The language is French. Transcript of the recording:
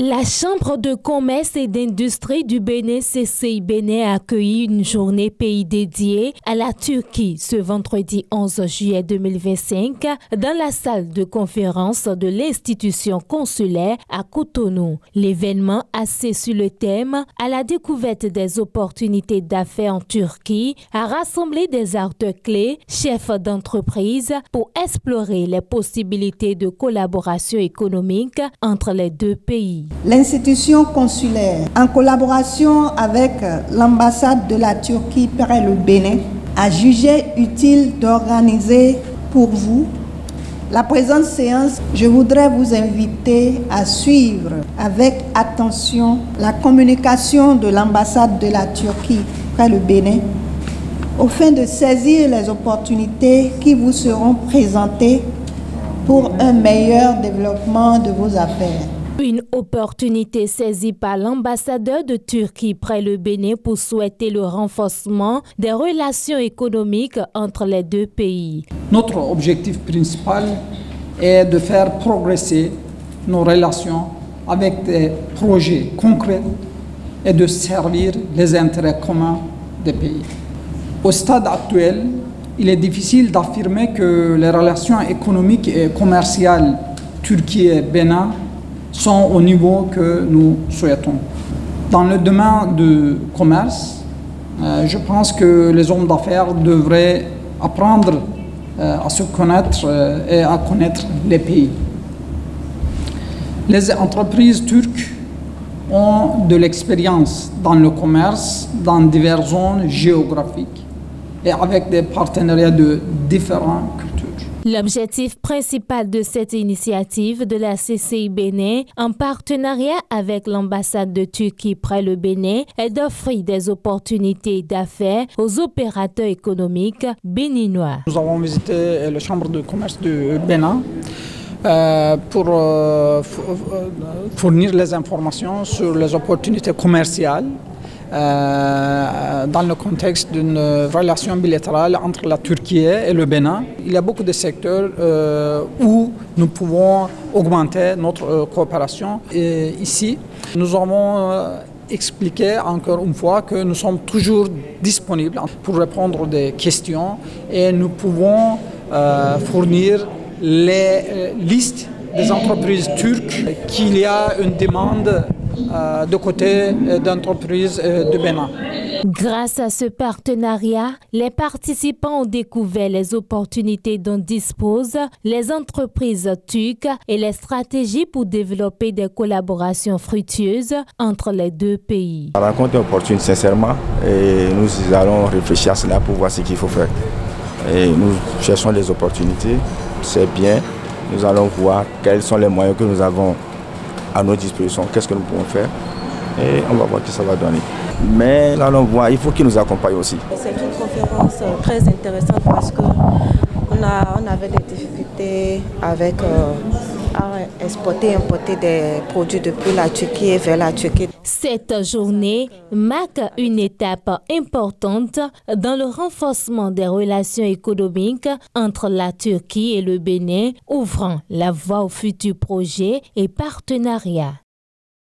La Chambre de commerce et d'industrie du Bénin, CCI Bénin, a accueilli une journée pays dédiée à la Turquie ce vendredi 11 juillet 2025 dans la salle de conférence de l'institution consulaire à Cotonou. L'événement, axé sur le thème « À la découverte des opportunités d'affaires en Turquie » a rassemblé des acteurs clés, chefs d'entreprise, pour explorer les possibilités de collaboration économique entre les deux pays. L'institution consulaire, en collaboration avec l'ambassade de la Turquie près le Bénin, a jugé utile d'organiser pour vous la présente séance. Je voudrais vous inviter à suivre avec attention la communication de l'ambassade de la Turquie près le Bénin, au fin de saisir les opportunités qui vous seront présentées pour un meilleur développement de vos affaires. Une opportunité saisie par l'ambassadeur de Turquie près le Bénin pour souhaiter le renforcement des relations économiques entre les deux pays. Notre objectif principal est de faire progresser nos relations avec des projets concrets et de servir les intérêts communs des pays. Au stade actuel, il est difficile d'affirmer que les relations économiques et commerciales Turquie et Bénin sont au niveau que nous souhaitons. Dans le domaine du commerce, je pense que les hommes d'affaires devraient apprendre à se connaître et à connaître les pays. Les entreprises turques ont de l'expérience dans le commerce dans diverses zones géographiques et avec des partenariats de différentes cultures. L'objectif principal de cette initiative de la CCI Bénin, en partenariat avec l'ambassade de Turquie près le Bénin, est d'offrir des opportunités d'affaires aux opérateurs économiques béninois. Nous avons visité la Chambre de commerce du Bénin pour fournir les informations sur les opportunités commerciales dans le contexte d'une relation bilatérale entre la Turquie et le Bénin. Il y a beaucoup de secteurs où nous pouvons augmenter notre coopération. Et ici, nous avons expliqué encore une fois que nous sommes toujours disponibles pour répondre aux questions et nous pouvons fournir les listes des entreprises turques qu'il y a une demande de côté d'entreprises du Bénin. Grâce à ce partenariat, les participants ont découvert les opportunités dont disposent les entreprises turques et les stratégies pour développer des collaborations fructueuses entre les deux pays. La rencontre est opportune, sincèrement, et nous allons réfléchir à cela pour voir ce qu'il faut faire. Et nous cherchons des opportunités, c'est bien. Nous allons voir quels sont les moyens que nous avons à nos dispositions, qu'est-ce que nous pouvons faire et on va voir ce que ça va donner. Mais nous allons voir, il faut qu'ils nous accompagnent aussi. C'est une conférence très intéressante parce qu'on avait des difficultés avec à exporter, importer des produits depuis la Turquie vers la Turquie. Cette journée marque une étape importante dans le renforcement des relations économiques entre la Turquie et le Bénin, ouvrant la voie aux futurs projets et partenariats.